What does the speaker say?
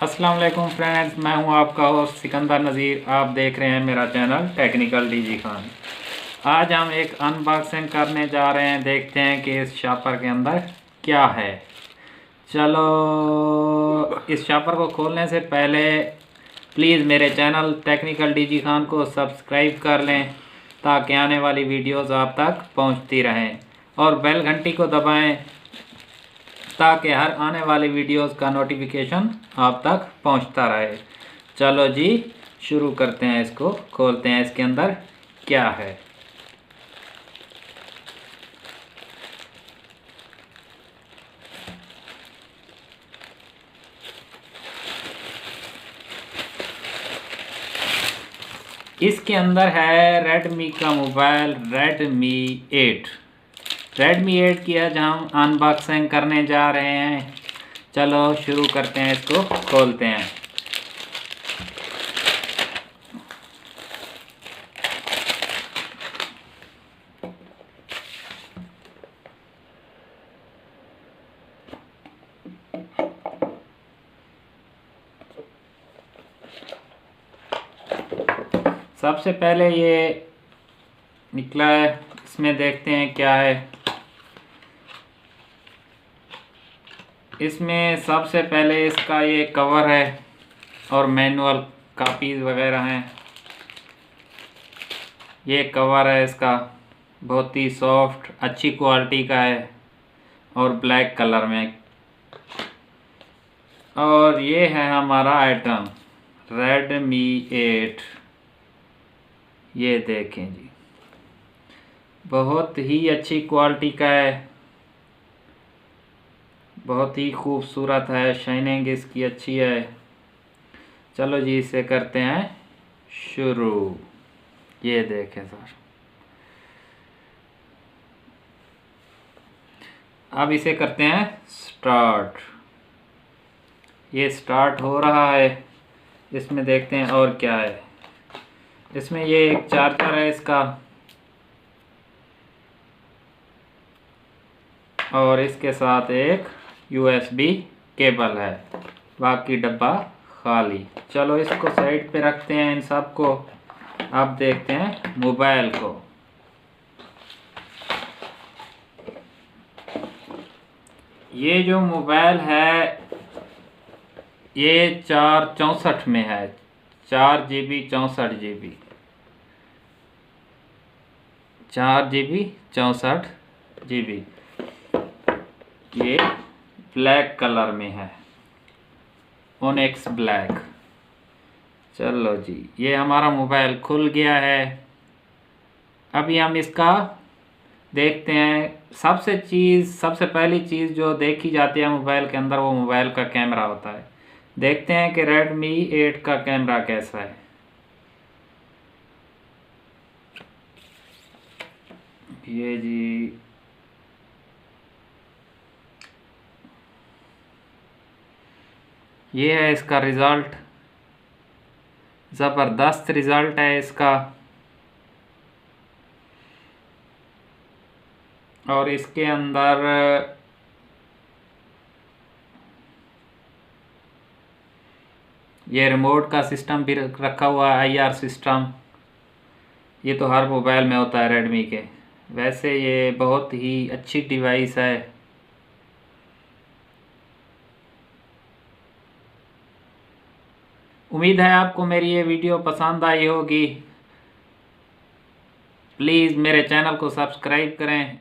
अस्सलाम वालेकुम फ्रेंड्स, मैं हूं आपका होस्ट सिकंदर नज़ीर। आप देख रहे हैं मेरा चैनल टेक्निकल डीजी खान। आज हम एक अनबॉक्सिंग करने जा रहे हैं। देखते हैं कि इस शॉपर के अंदर क्या है। चलो, इस शॉपर को खोलने से पहले प्लीज़ मेरे चैनल टेक्निकल डीजी खान को सब्सक्राइब कर लें ताकि आने वाली वीडियोस आप तक पहुंचती रहें, और बेल घंटी को दबाएं ताकि हर आने वाली वीडियोस का नोटिफिकेशन आप तक पहुंचता रहे। चलो जी, शुरू करते हैं। इसको खोलते हैं। इसके अंदर क्या है। इसके अंदर है रेडमी का मोबाइल रेडमी 8 की आज हम अनबॉक्सिंग करने जा रहे हैं। चलो शुरू करते हैं। इसको खोलते हैं। सबसे पहले ये निकला है, इसमें देखते हैं क्या है। इसमें सबसे पहले इसका ये कवर है और मैनुअल कापीज वगैरह हैं। ये कवर है इसका, बहुत ही सॉफ्ट अच्छी क्वालिटी का है और ब्लैक कलर में। और ये है हमारा आइटम रेडमी 8। ये देखें जी, बहुत ही अच्छी क्वालिटी का है, बहुत ही खूबसूरत है, शाइनिंग इसकी अच्छी है। चलो जी, इसे करते हैं शुरू। ये देखें सर, अब इसे करते हैं स्टार्ट। ये स्टार्ट हो रहा है। इसमें देखते हैं और क्या है। इसमें ये एक चार्जर है इसका, और इसके साथ एक USB केबल है। बाकी डब्बा खाली। चलो इसको साइड पे रखते हैं इन सब को। अब देखते हैं मोबाइल को। ये जो मोबाइल है ये 464 में है, 4GB 64GB, 4GB 64GB। ये ब्लैक कलर में है, ओनिक्स ब्लैक। चलो जी, ये हमारा मोबाइल खुल गया है। अभी हम इसका देखते हैं। सबसे पहली चीज़ जो देखी जाती है मोबाइल के अंदर, वो मोबाइल का कैमरा होता है। देखते हैं कि रेडमी 8 का कैमरा कैसा है। ये जी, ये है इसका रिज़ल्ट। ज़बरदस्त रिज़ल्ट है इसका। और इसके अंदर ये रिमोट का सिस्टम भी रखा हुआ है, IR सिस्टम। ये तो हर मोबाइल में होता है रेडमी के। वैसे ये बहुत ही अच्छी डिवाइस है। उम्मीद है आपको मेरी ये वीडियो पसंद आई होगी। प्लीज़ मेरे चैनल को सब्सक्राइब करें